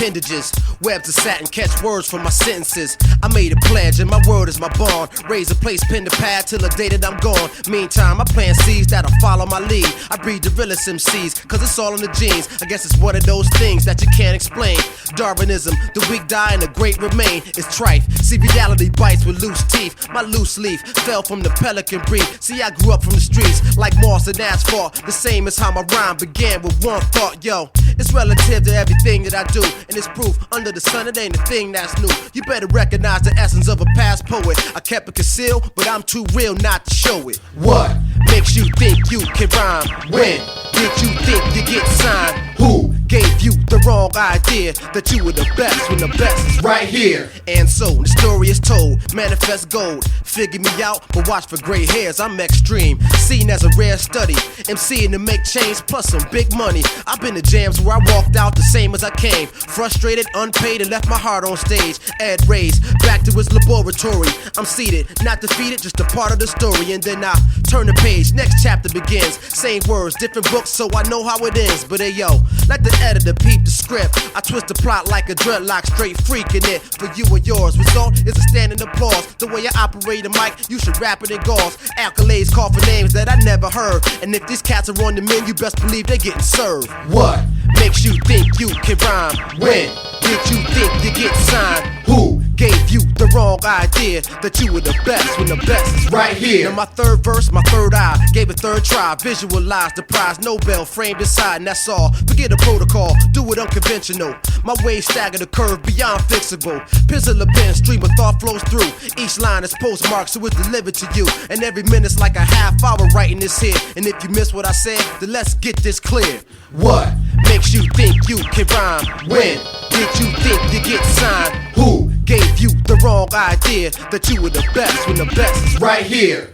appendages. Webs of satin catch words from my sentences. I made a pledge and my word is my bond. Raise a place, pen to pad till the day that I'm gone. Meantime, I plant seeds that'll follow my lead. I breed the realest MCs, cause it's all in the genes. I guess it's one of those things that you can't explain. Darwinism, the weak die and the great remain. It's trife, see reality bites with loose teeth. My loose leaf fell from the pelican breed. See, I grew up from the streets like moss and asphalt. The same as how my rhyme began with one thought. Yo, it's relative to everything that I do, and it's proof under the sun it ain't a thing that's new. You better recognize the essence of a past poet. I kept it concealed, but I'm too real not to show it. What makes you think you can rhyme? When did you think you get signed? Who gave you the wrong idea that you were the best when the best is right here? And so the story is told, manifest gold. Figure me out, but watch for gray hairs. I'm extreme, seen as a rare study. MCing to make change plus some big money. I've been to jams where I walked out the same as I came, frustrated, unpaid, and left my heart on stage. Ed raised back to his laboratory. I'm seated, not defeated, just a part of the story. And then I turn the page, next chapter begins. Same words, different books, so I know how it ends. But hey yo, let the editor peep the script. I twist the plot like a dreadlock, straight freaking it for you and yours. Result is a standing applause. The way I operate a mic, you should rap it in gauze. Accolades call for names that I never heard. And if these cats are on the menu, best believe they're getting served. What makes you think you can rhyme? When did you think you get signed? Who gave you the wrong idea that you were the best when the best is right here? Now my third verse, my third eye, gave a third try. Visualize the prize, Nobel framed inside, and that's all. Forget a protocol, do it unconventional. My waves stagger the curve beyond fixable. Pencil a pen, stream of thought flows through. Each line is postmarked, so it's delivered to you. And every minute's like a half hour writing this here. And if you miss what I said, then let's get this clear. What makes you think you can rhyme? When did you think you get signed? Who gave you the wrong idea that you were the best when the best is right here?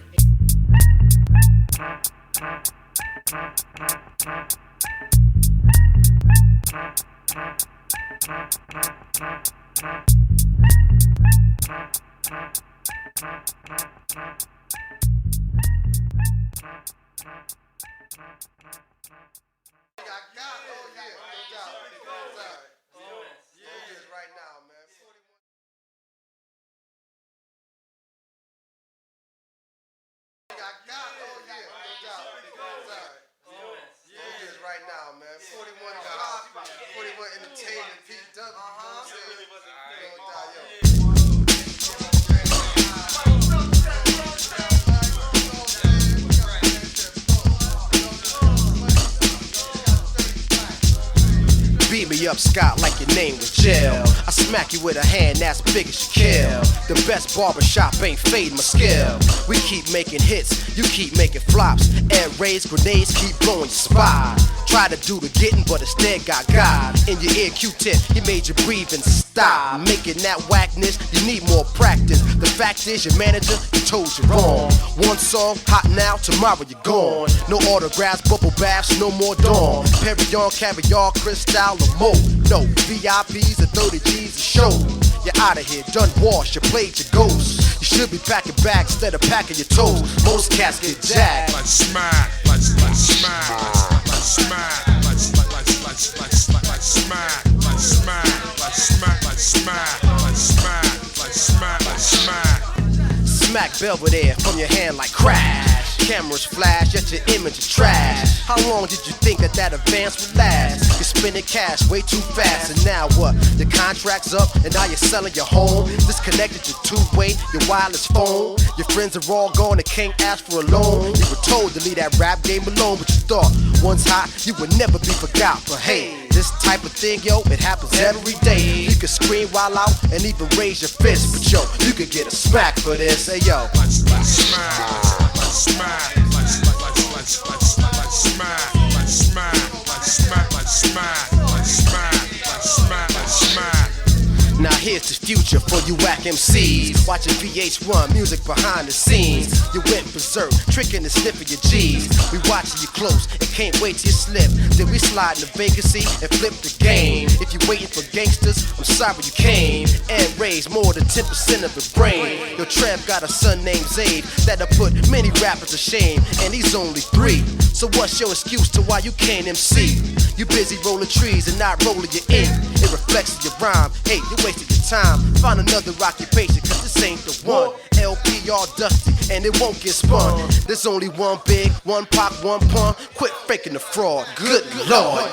Right now, man. 41 God, 41 Entertainment, PW, you know what I'm saying? Beat me up, Scott, like your name was Jill. I smack you with a hand that's big as you kill. The best barbershop ain't fading my skill. We keep making hits, you keep making flops. Air raids, grenades, keep blowing your spot. Try to do the getting, but instead got God in your ear Q-tip, he made you breathe and stop. Making that whackness, you need more practice. The fact is your manager, he told you wrong. One song, hot now, tomorrow you're gone. No autographs, bubble baths, no more dawn. Perignon, caviar, crystal, or more. No VIPs or 30 G's a show. You're out of here, done washed, you played your ghost. You should be packing bags instead of packing your toes. Most cats get jacked. Like smack, like smack, like smack, like smack, like smack, like smack, like smack, like smack, like smack, like smack, like smack, like smack. Smack Belvedere from your hand like crash. Cameras flash, yet your image is trash. How long did you think that advance would last? You're spending cash way too fast, and now what? The contract's up, and now you're selling your home. Disconnected your two-way, your wireless phone. Your friends are all gone and can't ask for a loan. You were told to leave that rap game alone, but you thought once hot, you would never be forgot. But hey, this type of thing, yo, it happens every day. You can scream while out and even raise your fist, but yo, you could get a smack for this. Hey yo, like smack. Smack, like smack, like smack, like smack, like smack, like smack, like smack, like smack, like smack, like smack. Now here's the future for you whack MCs. Watching VH1 music behind the scenes. You went berserk, tricking and sniffing your G's. We watching you close and can't wait till you slip. Then we slide in the vacancy and flip the game. If you waiting for gangsters, I'm sorry you came. And raised more than 10% of the brain. Your Trev got a son named Zayd that'll put many rappers to shame, and he's only 3. So what's your excuse to why you can't MC? You busy rolling trees and not rolling your ink. It reflects in your rhyme. Hey, you wasted your time. Find another occupation, cause this ain't the one. LP all dusty and it won't get spun. There's only one big, one pop, one pun. Quit faking the fraud. Good Lord.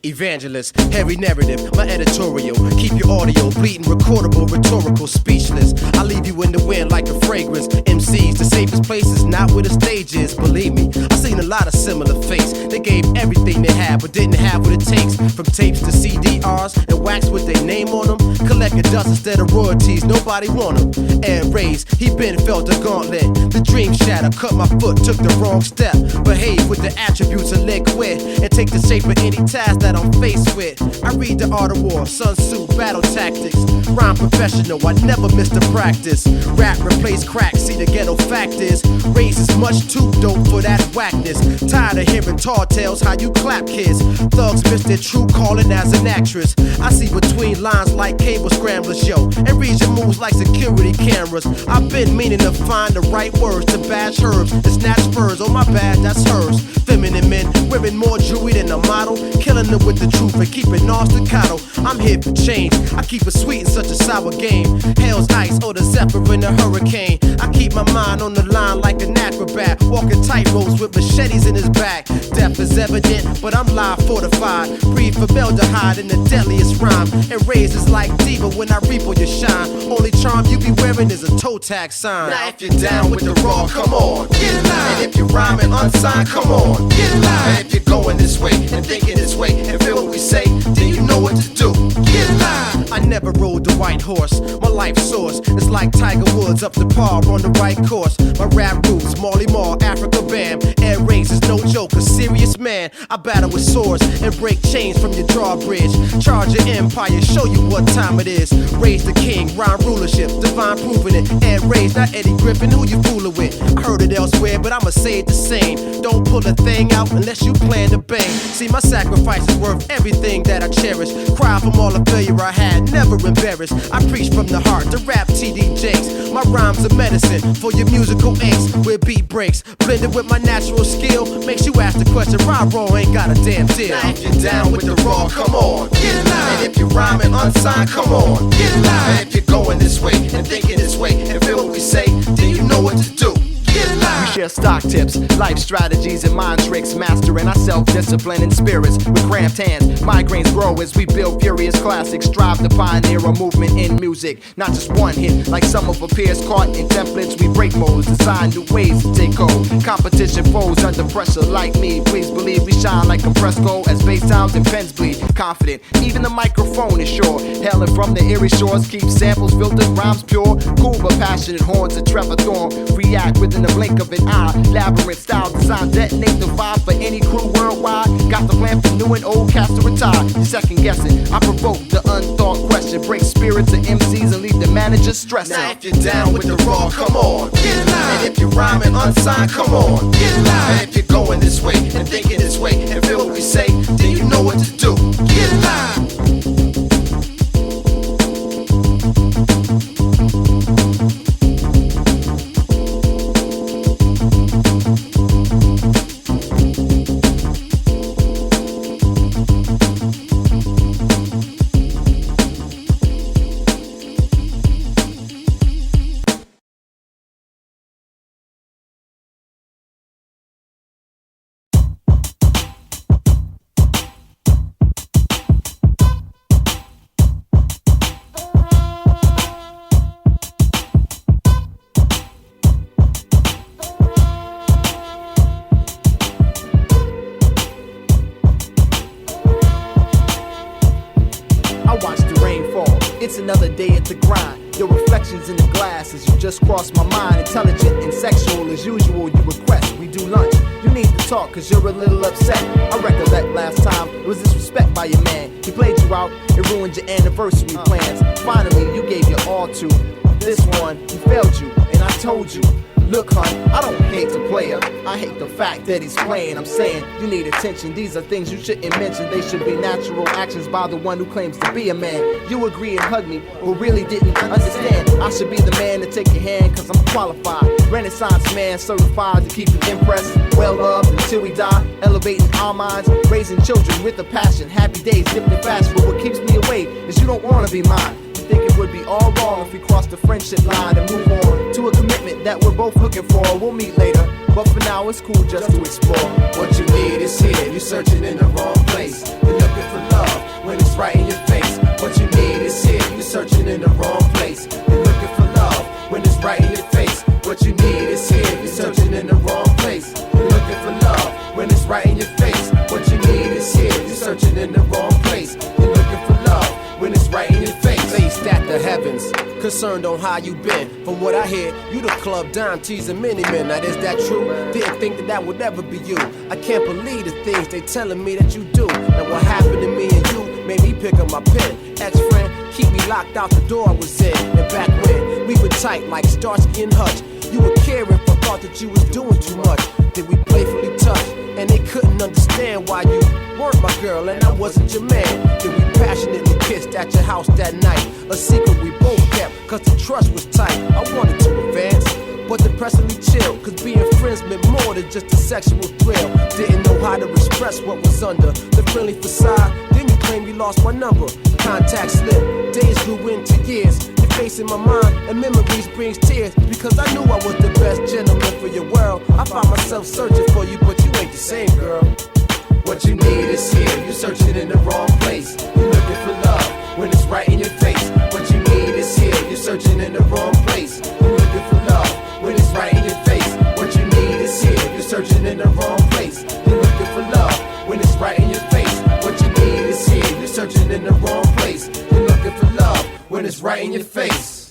Evangelist, heavy narrative, my editorial. Keep your audio bleeding, recordable, rhetorical, speechless. I leave you in the wind like a fragrance. MCs, the safest places, not where the stage is. Believe me, I've seen a lot of similar fates. They gave everything they had, but didn't have what it takes. From tapes to CDRs and wax with their name on them. Collect a dust instead of royalties, nobody want them. And raised, he been felt the gauntlet. The dream shattered, cut my foot, took the wrong step. Behave with the attributes of liquid and take the shape of any task that I'm faced with. I read the art of war, Sun Tzu, battle tactics. Rhyme professional, I never miss the practice. Rap replace crack, see the ghetto fact is. Raise is much too dope for that whackness. Tired of hearing tall tales how you clap kids. Thugs miss their true calling as an actress. I see between lines like cable scramblers, yo. And read your moves like security cameras. I've been meaning to find the right words to bash herbs and snatch furs. Oh my bad, that's hers. Feminine men, wearing more jewelry than a model. Killing them with the truth and keeping all staccato. I'm here for change. I keep it sweet in such a sour game. Hell's ice or the zephyr in a hurricane. I keep my mind on the line like an acrobat. Walking tightropes with machetes in his back. Death is evident, but I'm live fortified. Breathe formaldehyde in the deadliest rhyme. And raises like diva when I reap on your shine. Only charm you be wearing is a toe tag sign. Now if you're down with the raw, come on, get in line. And if you're rhyming unsigned, come on, get in line. And if you're going this way and thinking this way and feel what we say, then you know what to do. Get in line. I never rode the white horse. My life source is like Tiger Woods up to par on the right course. My rap roots, Marley Marl, Africa Bam. Air race is no joke, a serious man. I battle with swords and break chains from your drawbridge. Charge your empire, show you what time it is. Raise the king, rhyme rulership, divine proving it. Air raised, not Eddie Griffin, who you fooling with? I heard it elsewhere, but I'ma say it the same. Don't pull a thing out unless you plan to bang. See, my sacrifice is worth everything that I cherish. Cry from all the failure I had, never embarrassed. I preach from the heart, the rap TD Jakes. My rhymes are medicine for your musical aches. With beat breaks, blended with my natural skill. Makes you ask the question, why raw ain't got a damn deal. Now if you're down with the raw, come on, get in line. And if you're rhyming unsigned, come on, get in line. And if you're going this way and thinking this way and feel what we say, then you know what to do. We share stock tips, life strategies, and mind tricks, mastering our self-discipline and spirits with cramped hands. Migraines grow as we build furious classics, strive to pioneer a movement in music. Not just one hit, like some of our peers caught in templates. We break modes, design new ways to take hold. Competition foes under pressure like me. Please believe we shine like compressed gold as bass sounds and pens bleed. Confident, even the microphone is sure. Hailing from the eerie shores, keep samples filtered, rhymes pure. Cool but passionate horns of Trevor Thorn. React within the blink of an eye. Labyrinth style design, detonate the vibe for any crew worldwide. Got the plan for new and old cast to retire. You're second guessing, I provoke the unthought question. Break spirits of MCs and leave the managers stressing. Now if you're down with the raw, come on, get in line. And if you're rhyming unsigned, come on, get in line. And if you're going this way and thinking this way and feel what we say, then you know what to do. Get in line. It's another day at the grind. Your reflections in the glass as you just crossed my mind. Intelligent and sexual as usual, you request we do lunch. You need to talk cause you're a little upset. I recollect last time it was disrespect by your man. He played you out, it ruined your anniversary plans. Finally, you gave your all to this one, he failed you, and I told you. Look, hun, I don't hate the player, I hate the fact that he's playing. I'm saying you need attention, these are things you shouldn't mention. They should be natural actions by the one who claims to be a man. You agree and hug me, but really didn't understand. I should be the man to take your hand, cause I'm qualified. Renaissance man, certified to keep you impressed. Well loved until we die, elevating our minds. Raising children with a passion, happy days dipped in fashion. But what keeps me away is you don't wanna be mine. Think it would be all wrong if we cross the friendship line and move on to a commitment that we're both looking for. We'll meet later, but for now it's cool just to explore. What you need is here, you're searching in the wrong place. You're looking for love when it's right in your face. What you need is here, you're searching in the wrong place. You're looking for love when it's right in your face. What you need is here, you're searching in the wrong place. You're looking for love when it's right in your face. What you need is here, you're searching in the wrong place. You're looking for love when it's right in your face. Faced at the heavens, concerned on how you been. From what I hear, you the club dime teasing many men. Now is that true? Didn't think that would ever be you. I can't believe the things they telling me that you do. Now what happened to me and you made me pick up my pen. Ex-friend, keep me locked out the door I was in. And back when we were tight like Starsky and Hutch, you were caring for thought that you was doing too much. Did we playfully touch? And they couldn't understand why you weren't my girl and I wasn't your man. Then we passionately kissed at your house that night. A secret we both kept, cause the trust was tight. I wanted to advance, but depressingly chill. Cause being friends meant more than just a sexual thrill. Didn't know how to express what was under the friendly facade. Then you claimed you lost my number. Contact slip, days grew into years. Your face in my mind and memories brings tears. Because I knew I was the best gentleman for your world. I found myself searching for you, but you ain't the same, girl. What you need is here, you're searching in the wrong place. You're looking for love when it's right in your face. What you need is here, you're searching in the wrong place. You're looking for love when it's right in your face. What you need is here, you're searching in the wrong place. You're looking for love when it's right in your face. What you need is here, you're searching in the wrong place. You're looking for love when it's right in your face.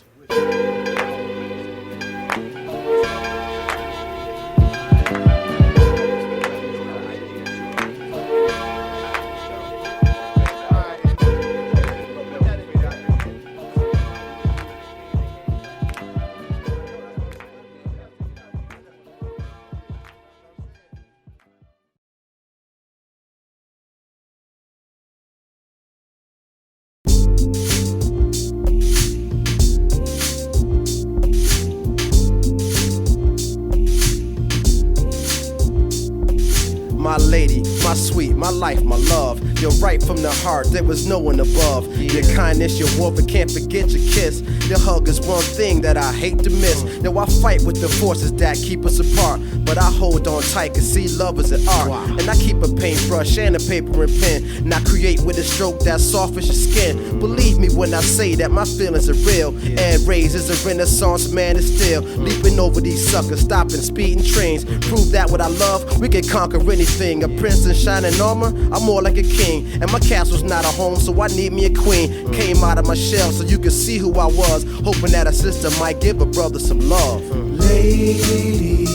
My lady, my sweet, my life, my love. You're right from the heart, there was no one above. Your kindness, your warmth, I can't forget your kiss. Your hug is one thing that I hate to miss. Now I fight with the forces that keep us apart, but I hold on tight cause see love is an art. And I keep a paintbrush and a paper and pen, and I create with a stroke that's soft as your skin. Believe me when I say that my feelings are real. And Rays is a renaissance man is still leaping over these suckers, stopping speeding trains. Prove that what I love, we can conquer anything. A prince in shining armor, I'm more like a king. And my castle's not a home, so I need me a queen. Came out of my shell so you could see who I was, hoping that a sister might give a brother some love. Lady,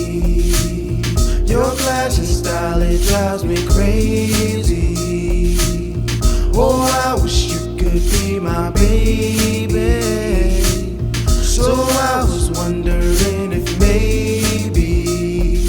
your class and style, it drives me crazy. Oh, I wish you could be my baby. So I was wondering if maybe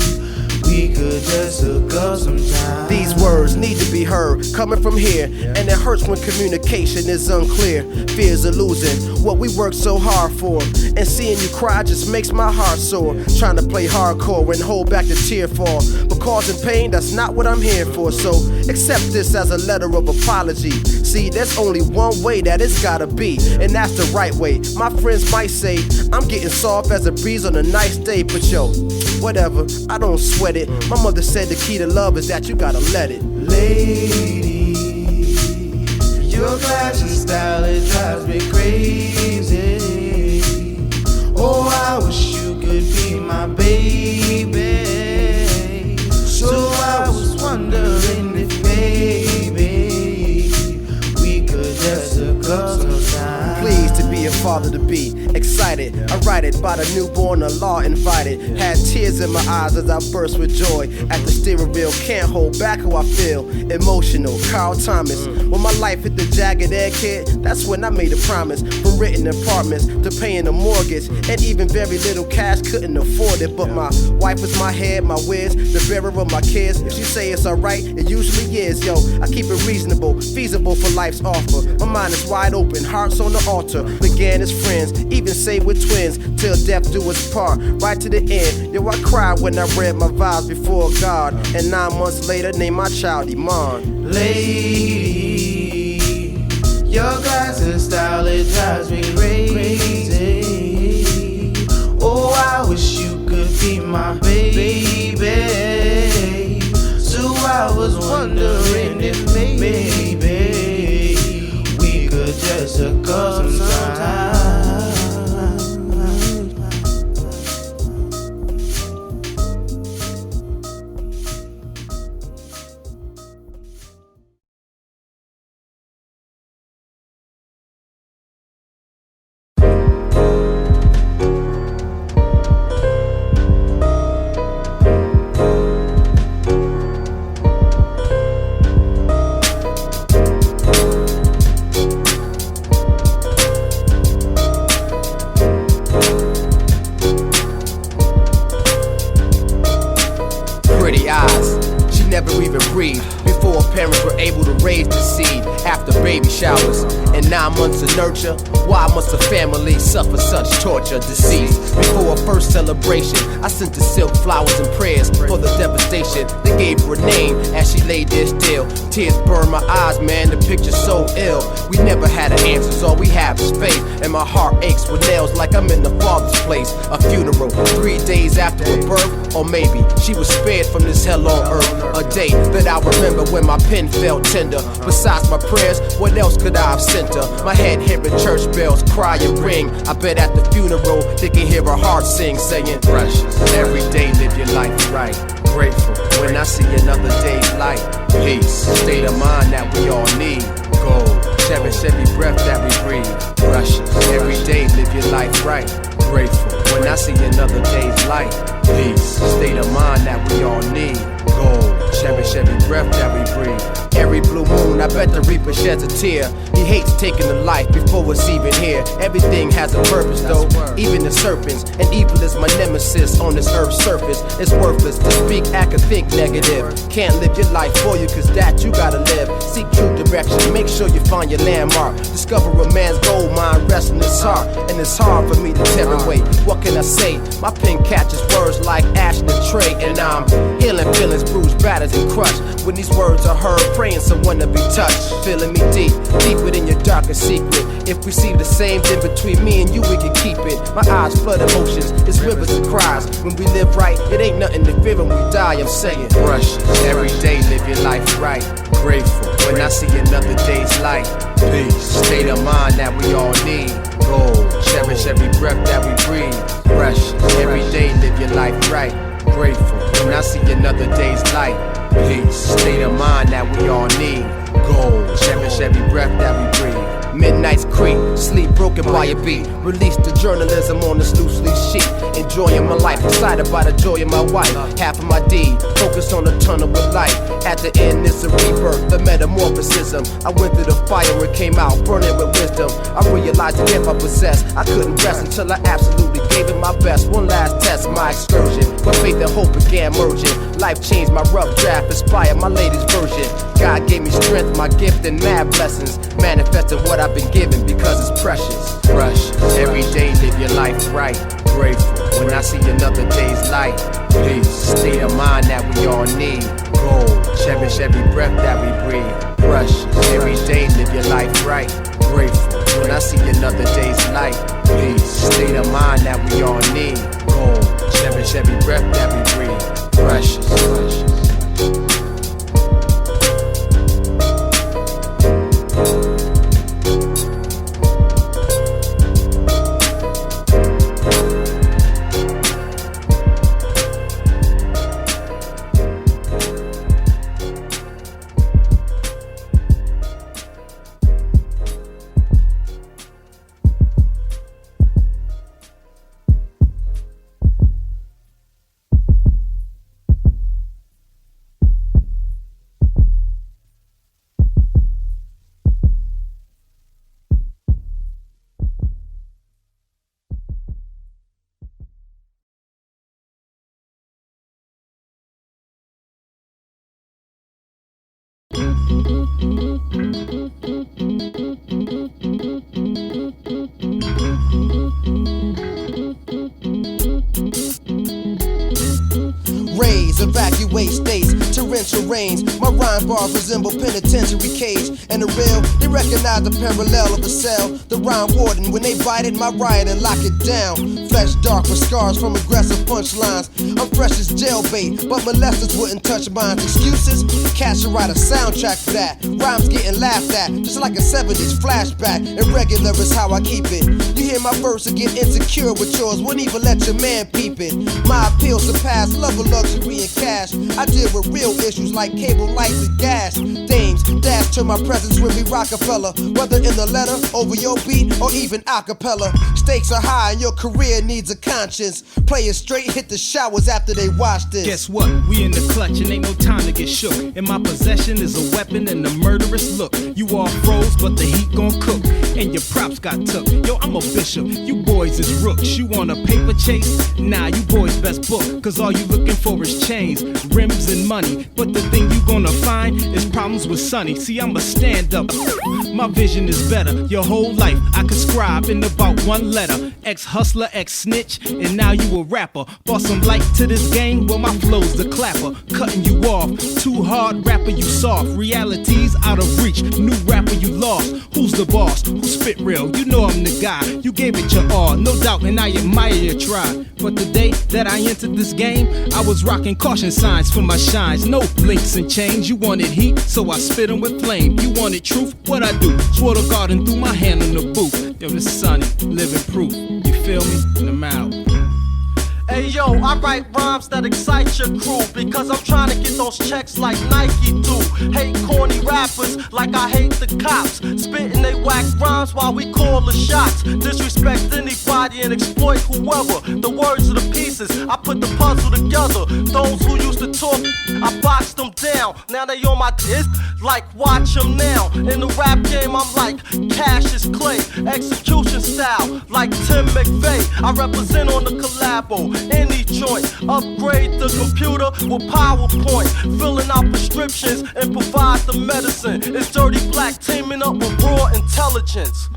we could just hook up sometime. These words need to be heard, coming from here, and it hurts when communication is unclear. Fears of losing what we worked so hard for, and seeing you cry just makes my heart sore. Trying to play hardcore and hold back the tear fall, but causing pain, that's not what I'm here for. So accept this as a letter of apology. See, there's only one way that it's gotta be, and that's the right way. My friends might say I'm getting soft as a breeze on a nice day, but yo, whatever, I don't sweat it. My mother said the key to love is that you gotta let it. Lady, your class and style, it drives me crazy. Oh, I wish you could be my baby. So I was wondering if maybe we could just hook up sometime. Please father to be. Excited, I write it by the newborn, the law invited. Had tears in my eyes as I burst with joy. At the steering wheel, can't hold back how I feel. Emotional, Carl Thomas. When my life hit the jagged edge, kid, that's when I made a promise. From renting apartments to paying a mortgage, and even very little cash, couldn't afford it. But my wife was my head, my whiz, the bearer of my kids. If she say it's alright, it usually is. Yo, I keep it reasonable, feasible for life's offer. My mind is wide open, hearts on the altar. Began as friends, even say we're twins, till death do us part, right to the end. Yo, I cried when I read my vows before God, and 9 months later named my child Iman. Lady, your class and style, it drives me crazy. Oh, I wish you could be my baby. So I was wondering if maybe we could just hook up sometime. Never even breathed before parents were able to raise the seed. After baby showers and 9 months of nurture, why must a family suffer such torture? Deceased before a first celebration, I sent the silk flowers and prayers for the devastation. They gave her a name as she lay there still. Tears burned my eyes, man, the picture's so ill. We never had the answers, all we have is faith. And my heart aches with nails like I'm in the Father's place. A funeral 3 days after her birth, or maybe she was spared from this hell on earth. A day that I remember when my pen felt tender. Besides my prayers, what else could I have sent her? My head hearing church bells cry and ring. I bet at the funeral they can hear her heart sing, saying, precious, every day live your life right. Grateful when I see another day's light. Peace, state of mind that we all need. Gold, cherish every breath that we breathe. Precious, every day live your life right. Grateful when I see another day's light. Peace, state of mind that we all need. Gold, cherish every breath that we breathe. Every blue moon, I bet the reaper sheds a tear. He hates taking the life before it's even here. Everything has a purpose though, even the serpents. And evil is my nemesis on this earth's surface. It's worthless to speak, act, or think negative. Can't live your life for you, cause that you gotta live. Seek true direction, make sure you find your landmark. Discover a man's gold mine rests in his heart. And it's hard for me to tear away. What can I say? My pen catches words like ash in a tray. And I'm healing feelings, bruised, battered, and crushed. When these words are heard, praying someone to be touched. Feeling me deep, deeper than your darkest secret. If we see the same, then between me and you we can keep it. My eyes flood emotions, it's rivers and cries. When we live right, it ain't nothing to fear when we die, I'm saying. Precious, every day live your life right. Grateful when I see another day's light. Peace, state of mind that we all need. Gold, cherish every breath that we breathe. Precious, every day live your life right. Grateful when I see another day's light. Peace, state of mind that we all need. Gold, cherish every breath that we breathe. Midnight's creep, sleep broken by a beat. Release the journalism on this loose leaf sheet. Enjoying my life, excited by the joy of my wife. Half of my deed, focused on the tunnel with light. At the end it's a rebirth, the metamorphosism. I went through the fire, it came out burning with wisdom. I realized the gift I possessed, I couldn't rest until I absolutely gave it my best. One last test, my excursion, where faith and hope began merging. Life changed, my rough draft inspired my latest version. God gave me strength, my gift, and mad blessings. Manifesting what I've been given because it's precious. Precious, every day live your life right. Grateful when I see another day's light. Peace, state of mind that we all need. Gold, cherish every breath that we breathe. Precious, every day live your life right. Grateful when I see another day's light. Peace, state of mind that we all need. Gold, cherish every breath that we breathe. Precious, precious. Raise, evacuate states, torrential rains. My rhyme bars resemble penitentiary cage. And the real, they recognize the parallel of a cell. The rhyme warden, when they bite it, my riot and lock it down. Flesh dark with scars from aggressive punchlines. I'm fresh as jail bait, but molesters wouldn't touch mine. Excuses? Cats should write a soundtrack for that. Rhymes getting laughed at, just like a 70s flashback. Irregular is how I keep it. You hear my verse and get insecure with yours, wouldn't even let your man peep it. My appeal surpass love of luxury and cash. I deal with real issues like cable lights and gas. Dames dash to my presence when we Rockefeller. Whether in the letter, over your beat, or even acapella. Stakes are high and your career needs a conscience. Play it straight, hit the showers after they watch this. Guess what? We in the clutch and ain't no time to get shook. In my possession is a weapon and a murderous look. You all froze, but the heat gon' cook. And your props got took. Yo, I'm a bishop, you boys is rooks. You want a paper chase? Nah, you boys best book. Cause all you looking for is chains, rims, and money. But the thing you gonna find is problems with Sonny. See, I'm a stand-up. My vision is better. Your whole life I could scribe in about one letter. Ex-hustler, ex-snitch, and now you a rapper. Brought some light to this game, well my flow's the clapper. Cutting you off, too hard, rapper you soft. Reality's out of reach, new rapper you lost. Who's the boss? Who spit real? You know I'm the guy. You gave it your all, no doubt, and I admire your try. But the day that I entered this game, I was rocking caution signs for my shines. No links and chains. You wanted heat, so I spit them with flame. You wanted truth, what I do? Swore to God and threw my hand on the booth. Yo, this is Sonny, living proof. You feel me? And I'm out. Hey yo, I write rhymes that excite your crew because I'm trying to get those checks like Nike do. Hate corny rappers like I hate the cops. Spitting they whack rhymes while we call the shots. Disrespect anybody and exploit whoever. The words of the pieces, I put the puzzle together. Those who used to talk, I boxed them down. Now they on my dick, like watch them now. In the rap game, I'm like Cassius Clay. Execution style, like Tim McVeigh. I represent on the collabo. Any joint, upgrade the computer with PowerPoint, filling out prescriptions and provide the medicine. It's Dirty Black teaming up with raw intelligence.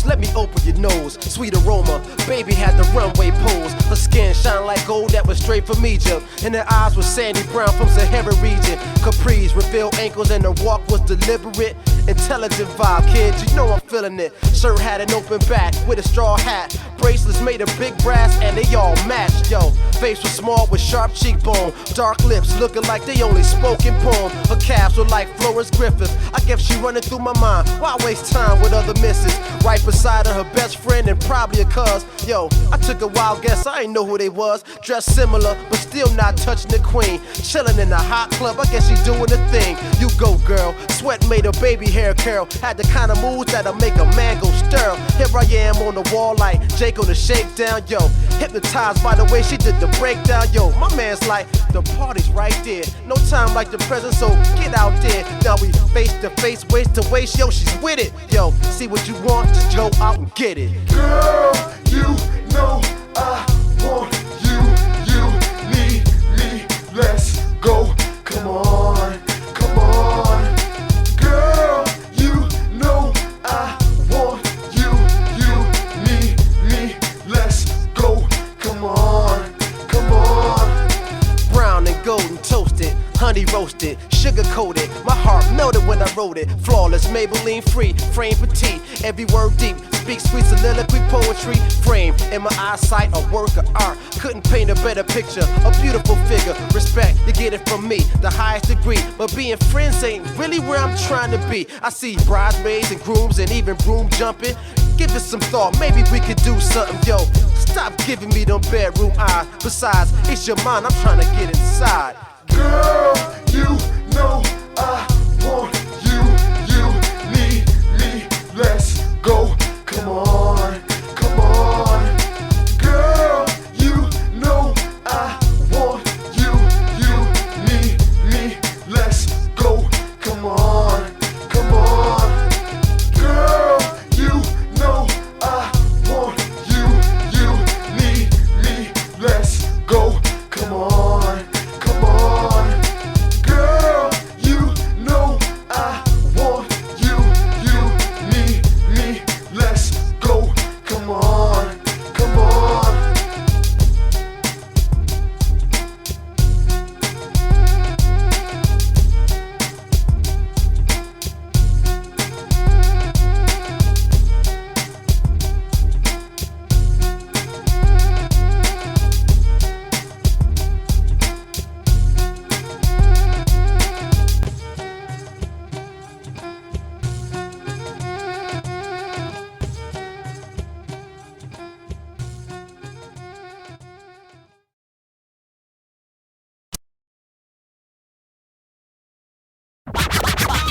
Let me open your nose, sweet aroma. Baby had the runway pose. Her skin shine like gold that was straight from Egypt. And her eyes were sandy brown from Sahara region. Capris revealed ankles and her walk was deliberate. Intelligent vibe, kids, you know I'm feeling it. Shirt had an open back with a straw hat. Bracelets made of big brass and they all matched, yo. Face was small with sharp cheekbone. Dark lips looking like they only spoke in poem. Her calves were like Florence Griffith. I guess she running through my mind. Why waste time with other misses? Right beside her best friend and probably a cuz. Yo, I took a wild guess, I ain't know who they was. Dressed similar, but still not touching the queen. Chilling in a hot club, I guess she doing the thing. You go, girl. Sweat made her baby hair curl. Had the kind of moves that'll make a man go stir. Here I am on the wall like Jacob the shakedown, yo. Hypnotized by the way she did the breakdown, yo. My man's like, the party's right there. No time like the present, so get out there. Now we face to face, waist to waist, yo, she's with it. Yo, see what you want, just go out and get it. Girl, you know I want you. You need me. Let's go. Come on, come on. Girl, you know I want you. You need me. Let's go. Come on, brown and golden toasted, honey roasted, sugar coated. My heart heart melted when I wrote it. Flawless, Maybelline free, frame petite, every word deep. Speak sweet soliloquy, poetry, frame in my eyesight, a work of art. Couldn't paint a better picture, a beautiful figure. Respect, you get it from me, the highest degree. But being friends ain't really where I'm trying to be. I see bridesmaids and grooms and even broom jumping. Give it some thought, maybe we could do something, yo. Stop giving me them bedroom eyes. Besides, it's your mind, I'm trying to get inside. Girl, you know I want you. You need me. Let's go. Come on, come on. Girl, you know I want you. You need me. Let's go. Come on, come on. Girl, you know I want you. You need me. Let's go. Come on, come on. Girl, you know I want you. You need me. Let's go. Come on, come on.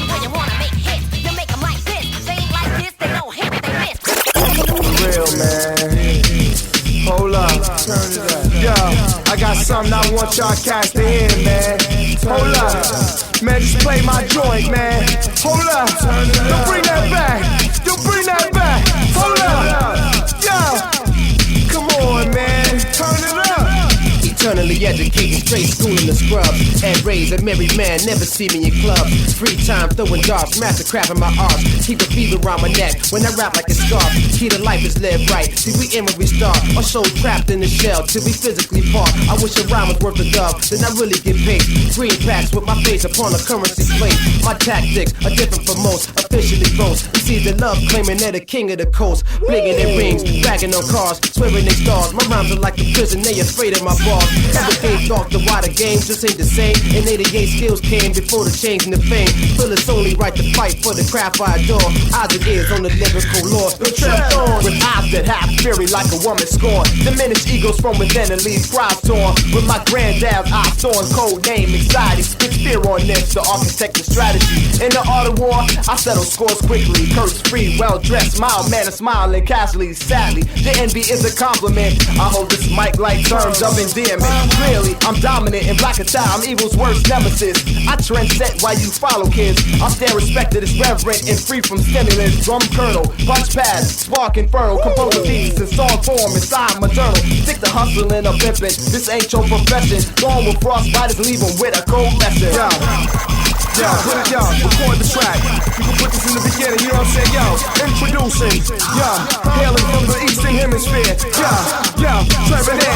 When you wanna make hits, you make them like this. They ain't like this, they don't hit, they miss. Real, man. Hold up. Turn it up. Yo, I got something I want y'all cats to hear, man. Hold up. Man, just play my joint, man. Hold up. Don't bring that back. Don't bring that back. Hold up. Yo. Come on, man. Turn it up. Eternally educating, straight schooling the scrubs. And raised a married man, never see me in clubs. Free time throwing darts, master crap in my arts. Keep a fever around my neck when I rap like a scarf. Key to life is live right. See, we in when we start. Or so trapped in the shell till we physically part. I wish a rhyme was worth a dub, then I really get paid. Green packs with my face upon a currency plate. My tactics are different from most. Officially boast. You see the love claiming they're the king of the coast. Blinging their rings, bragging on cars, swearing they stars. My rhymes are like a prison, they afraid of my bars. Every day thought the wider game just ain't the same. And 88 skills came before the change in the fame. Feel it's only right to fight for the craft I adore. Eyes and ears on the lyrical lore. The trapped on with eyes that have fury like a woman scorn. Diminish egos from within and leave cries torn. With my granddad's eyes torn, code name anxiety. Spit fear on this, the architect of strategy. In the art of war, I settle scores quickly. Curse free, well dressed, mild manner, smiling casually. Sadly, the envy is a compliment. I hold this mic like terms of endearment. Clearly, I'm dominant in black attire. I'm evil's worst nemesis. I trend set while you follow, kids. I stand respected as reverent and free from stimulants. Drum kernel, punch pad, spark inferno. Compose thesis in song form inside my journal. Stick to hustling or pimping. This ain't your profession. Gone with frostbiters, leave them with a cold lesson. Yo, put it, yo, record the track. You can put this in the beginning, you know what I'm saying? Yo, introducing, yo, hailing from the eastern hemisphere. Yo, Trevor yo.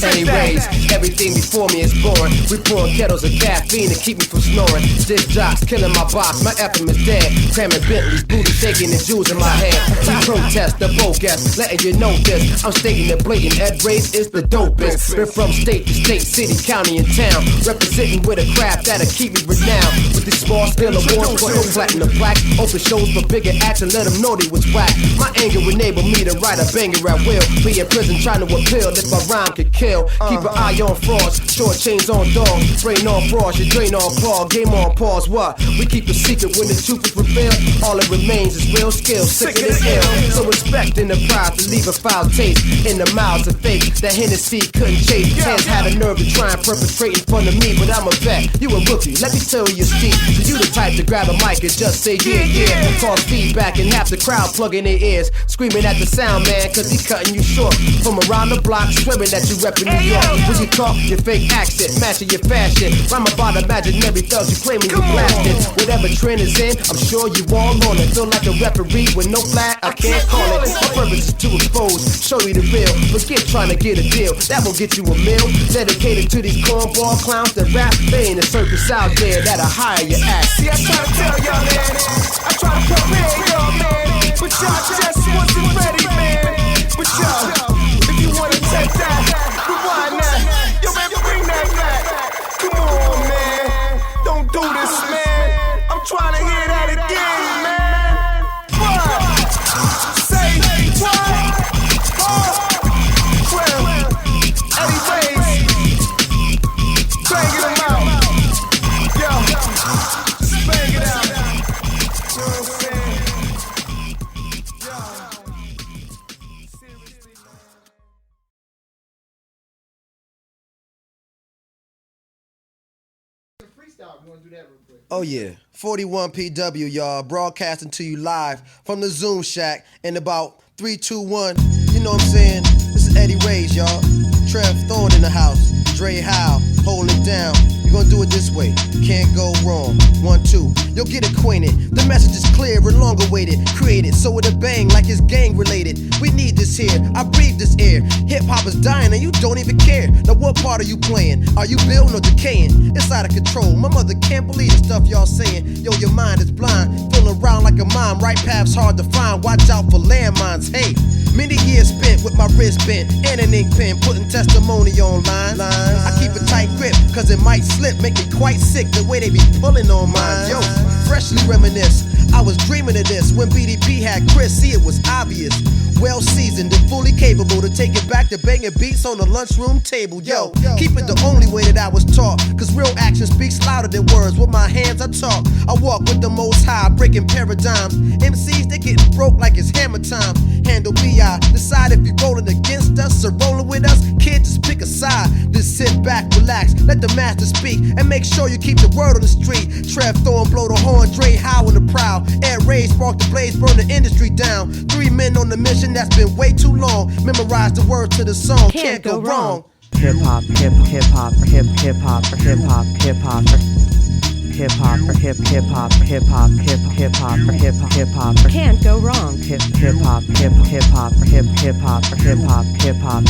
Anyways, everything before me is boring. We pouring kettles of caffeine to keep me from snoring. This jock's killing my box, my FM is dead. Cramming Bentleys, booty shaking and jewels in my head. We protest the bogus, letting you know this. I'm stating the blatant Ed Race is the dopest. Been from state to state, city, county, and town. Representing with a craft that'll keep me renowned. With this small scale awards for no platinum plaque. Open shows for bigger acts and let them know they was whack. My anger enabled me to write a banger at will. Be in prison trying to appeal if my rhyme could kill. Keep an eye on frauds, short chains on dogs. Brain on frauds, you drain on claw. Game on pause, what? We keep a secret when the truth is revealed. All that remains is real skill, sicker than ill. So respect and the pride to leave a foul taste in the mouths of fate that Hennessy couldn't chase. Hands had a nerve to try and perpetrate in front of me, but I'm a vet. You a rookie, let me tell you Steve. So you the type to grab a mic and just say yeah. Cause feedback and half the crowd plugging their ears, screaming at the sound man cause he cutting you short. From around the block, swearing that you reppin' New York. When you talk, your fake accent, matching your fashion. Rhyme about imaginary thugs you claiming you blasted. Whatever trend is in, I'm sure you all on it. Feel like a referee with no flag, I can't call it. My purpose is to expose, show you the real. Forget trying to get a deal, that won't get you a meal. Dedicated to these cornball clowns that rap, they ain't a circus out there that'll hire your act. See, I try to tell y'all, man. I try to prepare y'all, man. But y'all just wasn't ready, man. But y'all, if you wanna take that, rewind that. Yo, man, bring that back. Come on, man. Don't do this, man. I'm trying to hear that again, man. What? Say what? Well, anyways, banging them out. Yo, just bang it out. You know what I'm saying? Yo, seriously, man. Freestyle, you wanna do that real quick? Oh yeah, 41 PW, y'all, broadcasting to you live from the Zoom Shack in about 3, 2, 1. You know what I'm saying? This is Eddie Ray's, y'all. Trev Thorne in the house. Dre Howe, holding it down. You're gonna do it this way. Can't go wrong. 1, 2. You'll get acquainted. The message is clear and long awaited. Created so it'll bang like it's gang related. We need this here. I breathe this air. Hip hop is dying and you don't even care. Now what part are you playing? Are you building or decaying? It's out of control. My mother can't believe the stuff y'all saying. Yo, your mind is blind. Feeling around like a mime. Right path's hard to find. Watch out for landmines. Hey, many years spent with my wrist bent and an ink pen, putting testimony online. I keep a tight grip, cause it might slip, make me quite sick the way they be pulling on mine. Yo, freshly reminisce, I was dreaming of this when BDP had Chris, see it was obvious. Well seasoned and fully capable to take it back to banging beats on the lunchroom table. Yo, keep it the only way that I was taught, cause real action speaks louder than words. With my hands I talk, I walk with the most high, breaking paradigms. MCs, they getting broke like it's hammer time. Handle BI, decide if you're rolling against us or rolling with us. Kid, just pick a side, just sit back, relax, let the master speak, and make sure you keep the word on the street. Trev Thorne blow the horn, Dre Howe in the proud. Ed Ray spark the blaze, burn the industry down. 3 men on the mission that's been way too long. Memorize the words to the song, can't go wrong. Hip hop, hip hop, hip hop, hip hop, hip hop. Hip hop, hip hop, hip hop, hip hop. Can't go wrong. Hip hop, hip hop, hip hop, hip hop, hip hop.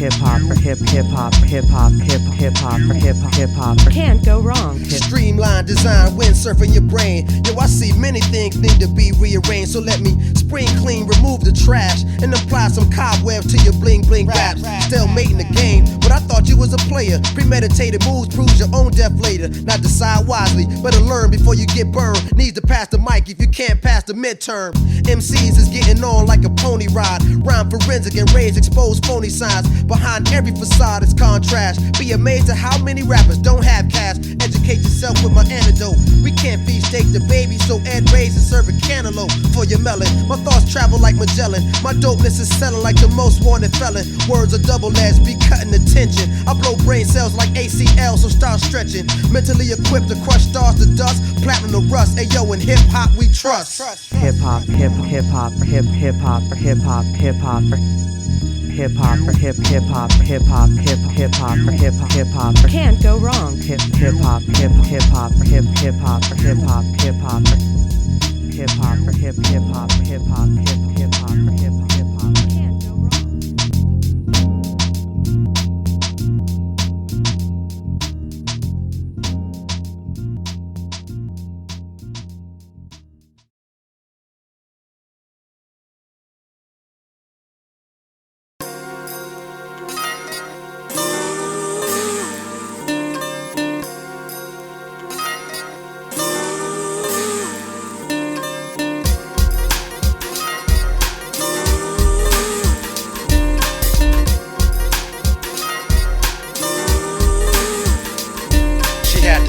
Hip hop, hip hop, hip hop, hip hop. Can't go wrong. Streamline design, windsurfing your brain. Yo, I see many things need to be rearranged. So let me spring clean, remove the trash, and apply some cobweb to your bling bling raps. Still mating the game, but I thought you was a player. Premeditated moves proves your own death later. Now decide wisely, better learn before you get burned. Needs to pass the mic if you can't pass the midterm. MCs is getting on like a pony ride. Rhyme forensic and raise exposed phony signs. Behind every facade is contrast. Be amazed at how many rappers don't have cash. Educate yourself with my antidote. We can't feed steak to babies, so Ed Ray's and serve a cantaloupe for your melon. My thoughts travel like Magellan. My dopeness is selling like the most wanted felon. Words are double-edged, be cutting the tension. I blow brain cells like ACL, so start stretching. Mentally equipped to crush stars to dust, platinum to rust. Ayo, in hip hop we trust. Hip hop, hip hop, hip hop, hip hop, hip hop. Hip hop, hip hop, hip hop, hip hop. Can't go wrong. Hip hop, hip hop, hip hop, hip hop, hip hop. Hip hop, hip hop, hip hop, hip hop, hip hop. Can't go wrong.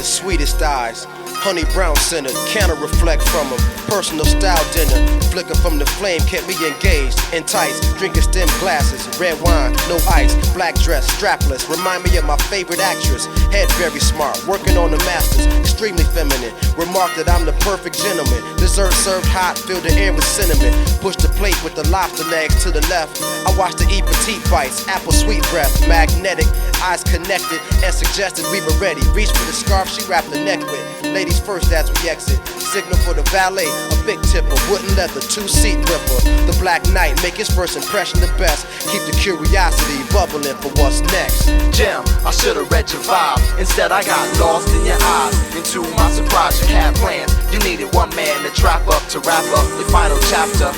Sweetest eyes, honey brown centered, can't reflect from them. Personal style dinner, flicker from the flame kept me engaged, enticed. Drinking stem glasses, red wine, no ice, black dress, strapless. Remind me of my favorite actress. Head very smart, working on the masters, extremely feminine. Remark that I'm the perfect gentleman. Dessert served hot, fill the air with cinnamon. Push the plate with the lobster legs to the left. I watch the eat petite bites, apple sweet breath, magnetic, eyes connected, and suggested we were ready. Reach for the scarf she wrapped the neck with. Lady ladies first as we exit. Signal for the valet, a big tipper, wooden leather, two-seat ripper. The Black Knight make his first impression the best. Keep the curiosity bubbling for what's next. Jim, I should've read your vibe. Instead I got lost in your eyes. And to my surprise you had plans. You needed one man to trap up, to wrap up the final chapter.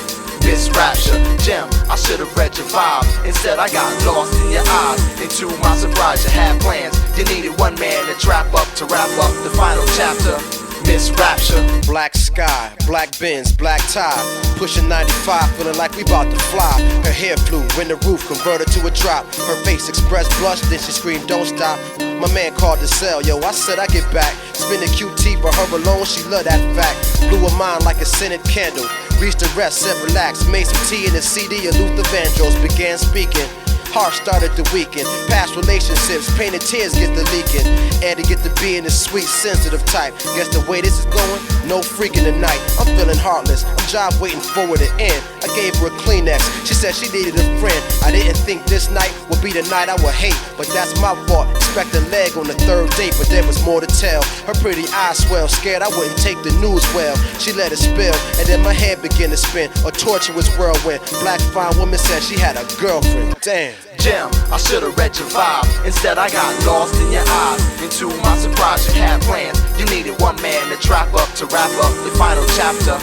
Miss Rapture, Jim, I should've read your vibe. Instead I got lost in your eyes. And to my surprise you had plans. You needed one man to trap up, to wrap up the final chapter. Miss Rapture. Black sky, black Benz, black tie. Pushing 95, feeling like we bout to fly. Her hair flew when the roof converted to a drop. Her face expressed blush, then she screamed, don't stop. My man called the cell, yo, I said I get back. Spin a QT for her alone, she love that fact. Blew her mind like a scented candle. Reached the rest, said relax. Made some tea in the CD of Luther Vandross. Began speaking. Heart started to weaken. Past relationships, pain and tears get to leaking. And to get to be in the sweet, sensitive type. Guess the way this is going, no freaking tonight. I'm feeling heartless, I'm job waiting for it to end. I gave her a Kleenex, she said she needed a friend. I didn't think this night would be the night I would hate, but that's my fault. Expect a leg on the third date, but there was more to tell. Her pretty eyes swell, scared I wouldn't take the news well. She let it spill, and then my head began to spin. A tortuous whirlwind. Black fine woman said she had a girlfriend. Damn. Jim, I should've read your vibe. Instead I got lost in your eyes. And to my surprise you had plans. You needed one man to trap up, to wrap up the final chapter.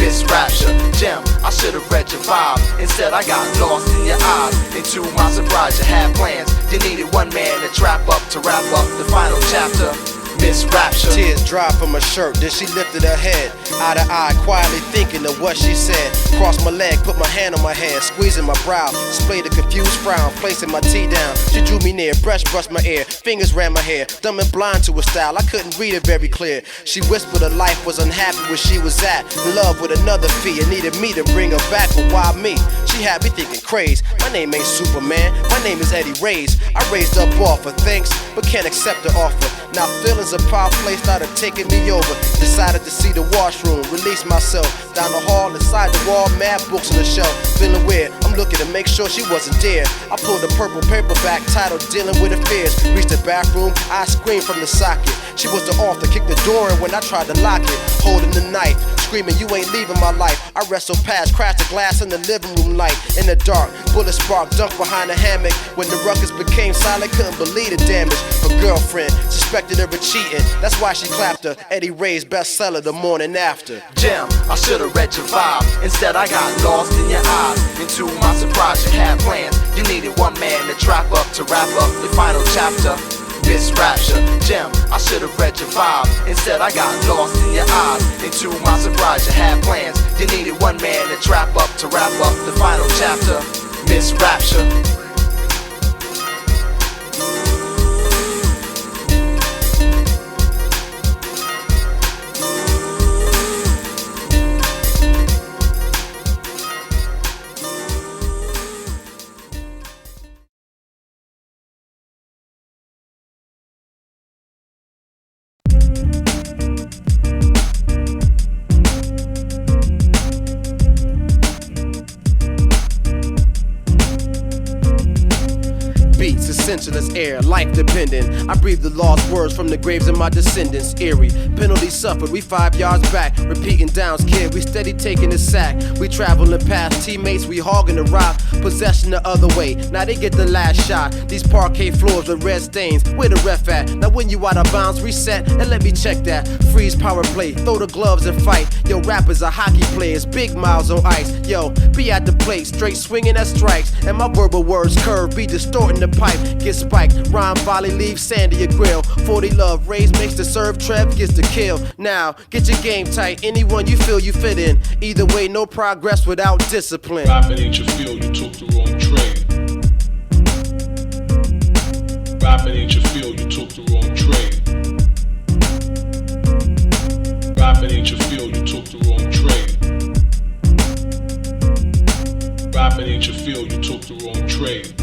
Miss Rapture, Jim, I should've read your vibe. Instead I got lost in your eyes. And to my surprise you had plans. You needed one man to trap up, to wrap up the final chapter. Miss Rapture. Tears dry from her shirt, then she lifted her head. Eye to eye, quietly thinking of what she said. Crossed my leg, put my hand on my head, squeezing my brow. Displayed a confused frown, placing my tea down. She drew me near, brushed my ear, fingers ran my hair. Dumb and blind to her style, I couldn't read it very clear. She whispered her life was unhappy where she was at. In love with another fee and needed me to bring her back, but why me? She had me thinking crazy. My name ain't Superman, my name is Eddie Reyes. I raised up offer, thanks, but can't accept the offer. Now feelings of power play started taking me over. Decided to see the washroom, release myself. Down the hall, inside the wall, mad books on the shelf. Feeling weird, I'm looking to make sure she wasn't there. I pulled a purple paperback titled Dealing with Her Fears. Reached the bathroom, I screamed from the socket. She was the author, kicked the door in when I tried to lock it. Holding the knife, screaming, you ain't leaving my life. I wrestled past, crashed the glass in the living room light. In the dark, bullet spark, dunked behind the hammock. When the ruckus became silent, couldn't believe the damage. Her girlfriend suspected her of cheating. That's why she clapped her. Eddie Reyes bestseller the morning after. Jim, I should've read your vibe. Instead I got lost in your eyes. And to my surprise you had plans. You needed one man to trap up, to wrap up the final chapter. Miss Rapture, Jim, I should've read your vibe. Instead I got lost in your eyes. And to my surprise you had plans. You needed one man to trap up, to wrap up the final chapter. Miss Rapture. Sensuous air, life dependent. I breathe the lost words from the graves of my descendants. Eerie, penalty suffered, we 5 yards back. Repeating downs, kid, we steady taking the sack. We traveling past teammates, we hogging the rock. Possession the other way, now they get the last shot. These parquet floors with red stains, where the ref at? Now when you out of bounds, reset and let me check that. Freeze power play, throw the gloves and fight. Yo, rappers are hockey players, big miles on ice. Yo, be at the plate, straight swinging at strikes. And my verbal words curve, be distorting the pipe. Get spiked, rhyme volley, leave sandy a grill. 40 love, Rays makes the serve, Trev gets the kill. Now, get your game tight, anyone you feel you fit in. Either way, no progress without discipline. Rapping ain't your field, you took the wrong trade. Rapping ain't your field, you took the wrong trade. Rapping ain't your field, you took the wrong trade. Rapping ain't your field, you took the wrong trade.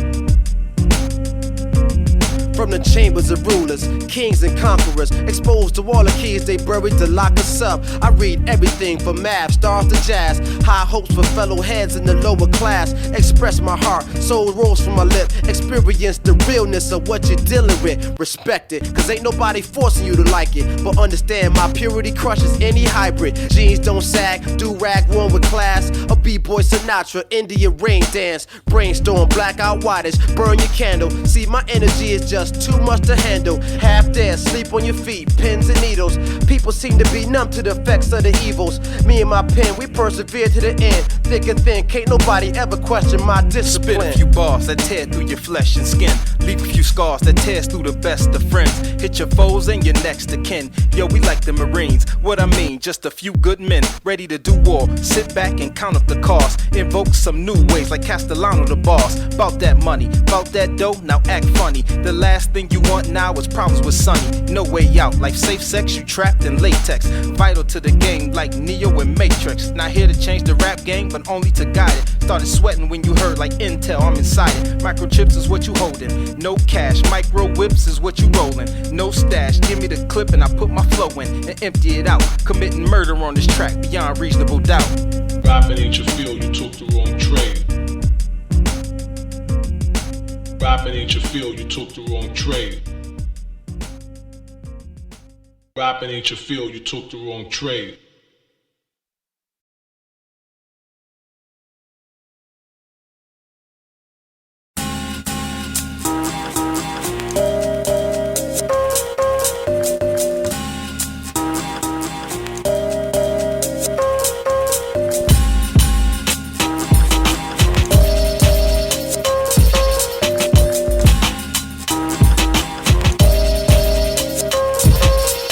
From from the chambers of rulers, kings and conquerors, exposed to all the keys they buried to lock us up. I read everything from math, stars to jazz, high hopes for fellow heads in the lower class. Express my heart, soul rolls from my lip. Experience the realness of what you're dealing with. Respect it, cause ain't nobody forcing you to like it. But understand my purity crushes any hybrid. Jeans don't sag, do-rag one with class. A B-boy Sinatra, Indian rain dance. Brainstorm, blackout wattage, burn your candle. See, my energy is just too much to handle. Half dead, sleep on your feet, pins and needles. People seem to be numb to the effects of the evils. Me and my pen, we persevere to the end. Thick and thin, can't nobody ever question my discipline. Spit a few bars that tear through your flesh and skin. Leave a few scars that tears through the best of friends. Hit your foes and your next of kin. Yo, we like the Marines. What I mean, just a few good men ready to do war. Sit back and count up the cost. Invoke some new ways like Castellano the boss. About that money, about that dough, now act funny. The last thing you want now is problems with Sonny. No way out, like safe sex, you trapped in latex. Vital to the game like Neo and Matrix. Not here to change the rap game, but only to guide it. Started sweating when you heard like Intel, I'm inside it. Microchips is what you holding. No cash, micro whips is what you rolling. No stash, give me the clip and I put my flow in and empty it out. Committing murder on this track beyond reasonable doubt. Rapping ain't your field, you took the wrong trade. Rapping ain't your field, you took the wrong trade. Rapping ain't your field, you took the wrong trade.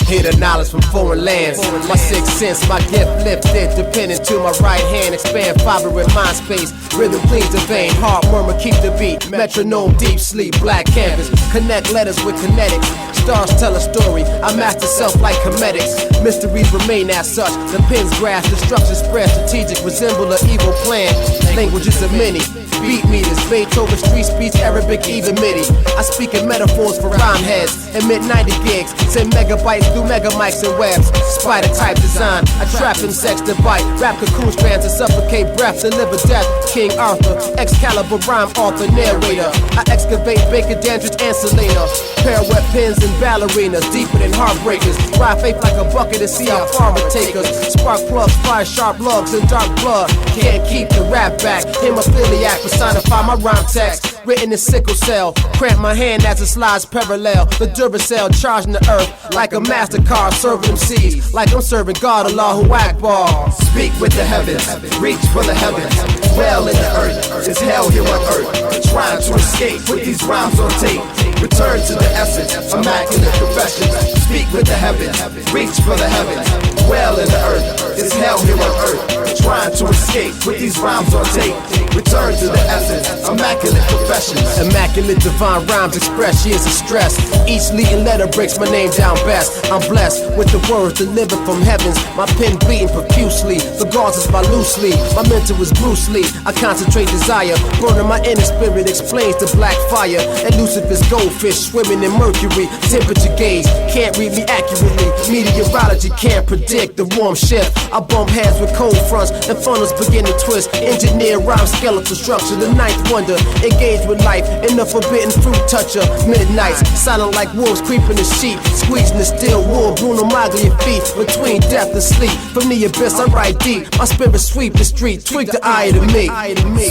Hear the knowledge from foreign lands. My sixth sense, my gift lifted, depending to my right hand. Expand fiber in mind space. Rhythm cleans the vein, heart murmur keep the beat. Metronome, deep sleep, black canvas. Connect letters with kinetics. Stars tell a story. I master self like comedics. Mysteries remain as such. The pen's grasp, destruction spread, strategic, resemble an evil plan. Languages of many. Beat meters, Beethoven street speech, Arabic, even MIDI. I speak in metaphors for rhyme heads and mid-90 gigs. Send megabytes through megamics and webs. Spider type design, I trap insects to bite. Rap cocoon strands to suffocate breath, deliver death. King Arthur, Excalibur rhyme author, narrator. I excavate Baker, Dandridge, and Selena. Pair wet pins and ballerinas, deeper than heartbreakers. Ride faith like a bucket to see how far it take us. Spark plugs, fire sharp lugs, and dark blood. Can't keep the rap back. Hemophiliac, personify my rhyme text. Written in sickle cell. Cramp my hand as it slides parallel. The Duracell charging the earth like a MasterCard serving them seeds. Like I'm serving God, Allahu Akbar. Speak with the heavens, reach for the heavens. Well in the earth, is hell here on earth. Trying to escape, put these rhymes on tape. Return to the essence, immaculate confessions. Speak with the heavens, reach for the heavens. Well in the earth, is hell here on earth. Trying to escape, put these rhymes on tape. Return to the essence, immaculate confessions. Immaculate divine rhymes express years of stress. Each leading letter breaks my name down best. I'm blessed with the words delivered from heavens. My pen beating profusely. The gauze is my loose sleeve. My mentor is Bruce Lee. I concentrate desire. Burning my inner spirit explains the black fire. Elusive as goldfish swimming in mercury. Temperature gauge can't read me accurately. Meteorology can't predict the warm shift. I bump heads with cold fronts and funnels begin to twist. Engineer rhyme skeletal structure. The ninth wonder. Engage with life in the forbidden fruit toucher. Midnights silent like wolves creeping the sheep. Squeezing the steel wool. Bruno Maglia feet between death and sleep. From the abyss I ride deep. My spirit sweep the street. Tweak the eye to me.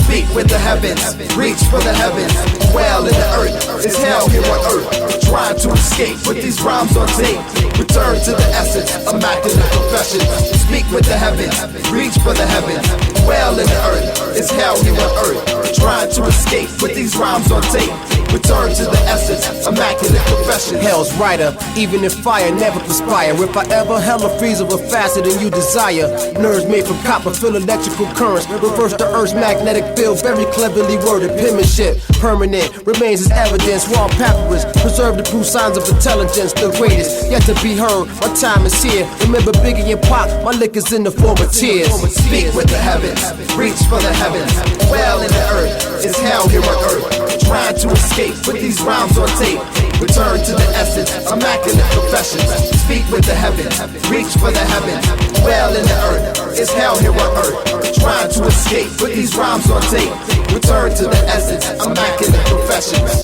Speak with the heavens, reach for the heavens. Well in the earth, is hell here on earth. Trying to escape, put these rhymes on tape. Return to the essence, immaculate confession. Speak with the heavens, reach for the heavens. Well in the earth, is hell here on earth. Trying to escape, put these rhymes on tape. Return to the essence, immaculate confession. Hell's rider, even if fire never perspire. If I ever hell a freezer with faster than you desire. Nerves made from copper feel electrical currents. Reverse the earth's magnetic field, very cleverly worded. Penmanship, permanent, remains as evidence. Wall papyrus, preserve the proof signs of intelligence. The greatest, yet to be heard, my time is here. Remember Biggie and Pac, my liquor's in the form of tears. Speak with the heavens, reach for the heavens. Well in the earth, is hell here on earth. Trying to escape, put these rhymes on tape. Return to the essence, immaculate professions. Speak with the heavens, reach for the heavens. Well in the earth, it's hell here on earth. Trying to escape, put these rhymes on tape. Return to the essence, immaculate professions.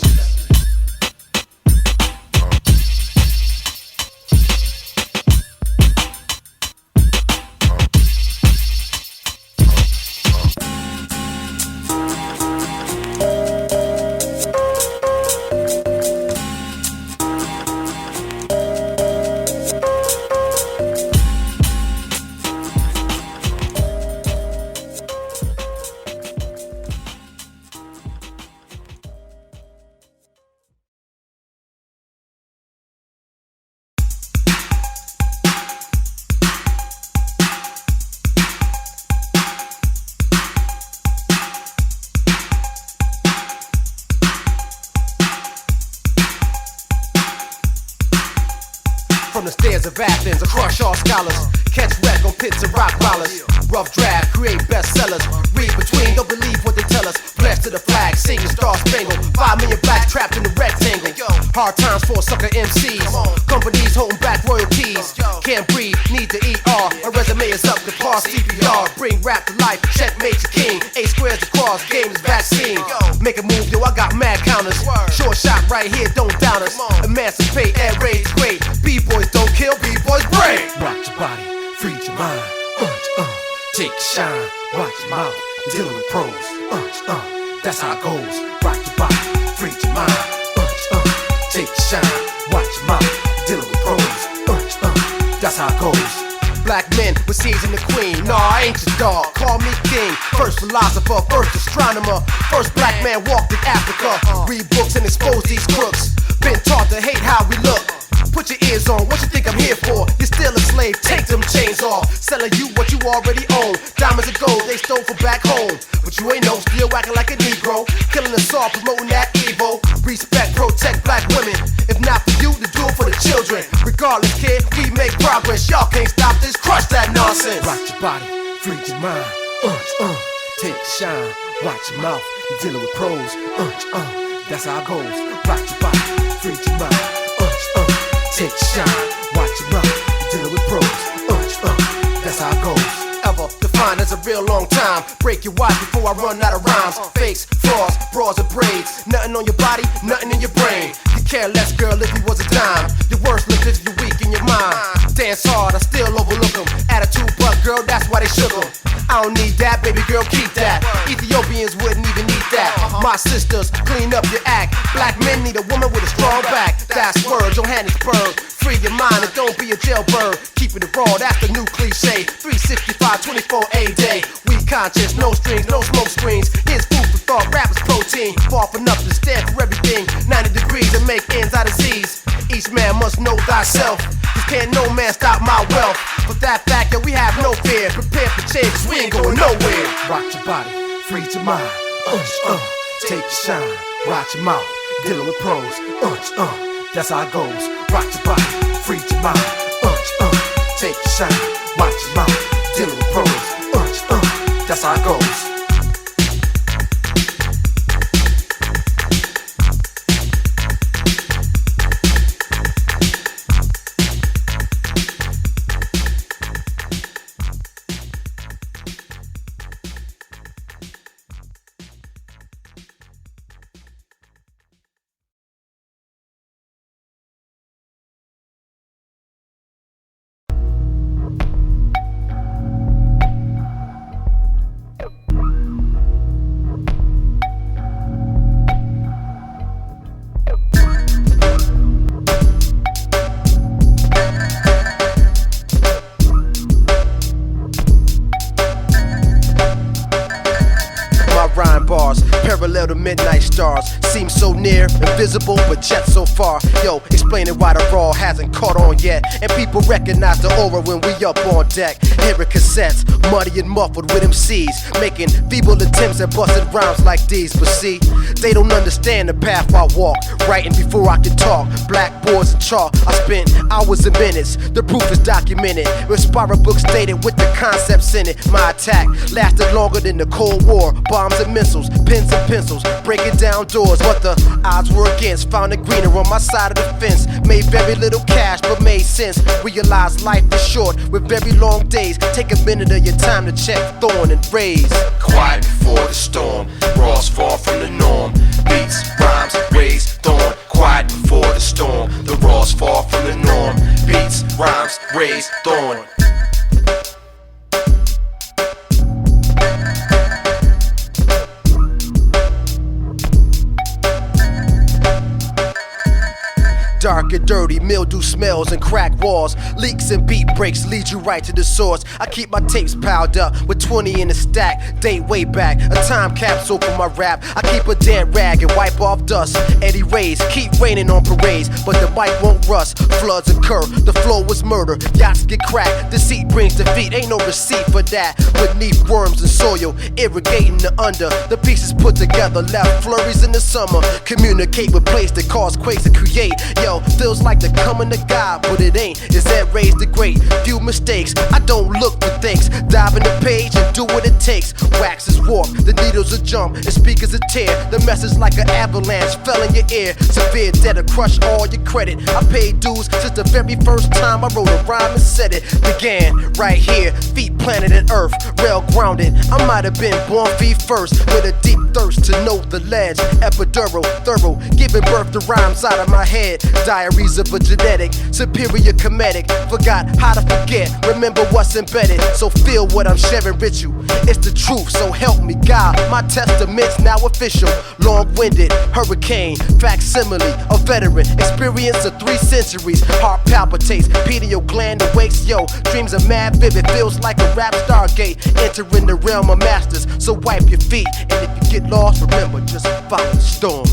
From the stairs of Athens, I crush all scholars. Catch wreck on pits and rock rollers. Rough draft, create bestsellers. Read between, don't believe what they tell us. Pledge to the flag, singing Star Spangled. 5 million blacks trapped in the rectangle. Hard times for sucker MCs. Companies holding back royalties. Can't breathe, need the ER. My resume is up to par, CPR. Bring rap to life, checkmate your king. 8 squares across, game is vaccine. Make a move, yo, I got mad counters. Short shot right here, don't doubt us. Emancipate, air raid's great. B-boys don't kill, B-boys break. Rock your body, free your mind. Take a shine, watch your mouth. Dealing with pros, that's how it goes. Rock your body, free your mind. Take a shine, watch your mouth. Dealing with pros, that's how it goes. Black men with seeds and the queen. Nah, I ain't your dog, call me king. First philosopher, first astronomer. First black man walked in Africa. Read books and expose these crooks. Been taught to hate how we look. Put your ears on, what you think I'm here for? You're still a slave, take them chains off. Selling you what you already own. Diamonds and gold, they stole from back home. But you ain't no, still acting like a Negro. Killing us all, promoting that evil. Respect, protect black women. If not for you, to do it for the children. Regardless, kid, we make progress. Y'all can't stop this, crush that nonsense. Rock your body, free your mind. Take a shine, watch your mouth. You're dealing with pros. That's how it goes. Rock your body, free your mind. Take a shine, watch your mouth. Dealing with pros, that's how it goes. Ever defined as a real long time. Break your watch before I run out of rhymes. Fakes, frauds, bras and braids. Nothing on your body, nothing in your brain. You care less, girl, if you was a dime. Your worthless if you're weak in your mind. Dance hard, I still overlook them. Attitude, but girl, that's why they shook them. I don't need that, baby girl, keep that. Ethiopians wouldn't even need that. My sisters, clean up your act. Black men need a woman with a strong back. That's word, Johannesburg. Free your mind and don't be a jailbird. Keeping it raw, that's the new cliche. 365, 24 a day. We conscious, no strings, no smoke screens. Here's food for thought, rappers protein. Far from nothing, stand for everything. 90 degrees and make ends out of Z's. Each man must know thyself. Cause can't no man stop my wealth. For that fact that we have no fear. Prepare for change, cause we ain't going nowhere. Rock your body, free your mind. Take a shine, watch your mouth. Dealing with pros, that's how it goes. Rock your body, free your mind. Take a shine, watch your mouth. Dealing with pros, that's how it goes. Parallel to midnight stars, seem so near, invisible but yet so far. Yo, explaining why the raw hasn't caught on yet, and people recognize the aura when we up on deck. Hearing cassettes, muddy and muffled with MCs, making feeble attempts at busted rhymes like these. But see, they don't understand the path I walk. Writing before I can talk, blackboards and chalk. I spent hours and minutes, the proof is documented. With spiral books dated with the concepts in it. My attack lasted longer than the Cold War. Bombs and missiles, pens and pencils, breaking down doors. But the odds were against, found a greener on my side of the fence. Made very little cash, but made sense. Realized life is short, with very long days. Take a minute of your time to check thorn and raise. Quiet before the storm, raws far from the norm. Beats, rhymes, raise, thorn. Quiet before the storm, the raws far from the norm. Beats, rhymes, raise, thorn. Dark and dirty, mildew smells and cracked walls. Leaks and beat breaks lead you right to the source. I keep my tapes piled up with 20 in a stack. Date way back, a time capsule for my rap. I keep a dead rag and wipe off dust. Eddie rays, keep raining on parades, but the mic won't rust. Floods occur, the flow is murder. Yachts get cracked, deceit brings defeat. Ain't no receipt for that. Beneath worms and soil, irrigating the under. The pieces put together, left flurries in the summer. Communicate with place that cause quakes and create. Yo, feels like the coming of God, but it ain't. Is that raised the great? Few mistakes, I don't look for things. Dive in the page and do what it takes. Wax is warped, the needles are jump, and speakers are tear. The message like an avalanche fell in your ear. Severe debt to crush all your credit. I paid dues since the very first time I wrote a rhyme and said it. Began right here, feet planted in earth, rail grounded. I might have been born feet first, with a deep thirst to know the ledge. Epidural, thorough, giving birth to rhymes out of my head. Diaries of a genetic, superior comedic. Forgot how to forget, remember what's embedded. So feel what I'm sharing with you. It's the truth, so help me God. My testament's now official. Long-winded, hurricane, facsimile, a veteran. Experience of 3 centuries. Heart palpitates, pineal gland awakes. Yo, dreams are mad vivid, feels like a rap stargate. Entering the realm of masters, so wipe your feet. And if you get lost, remember, just follow the storm.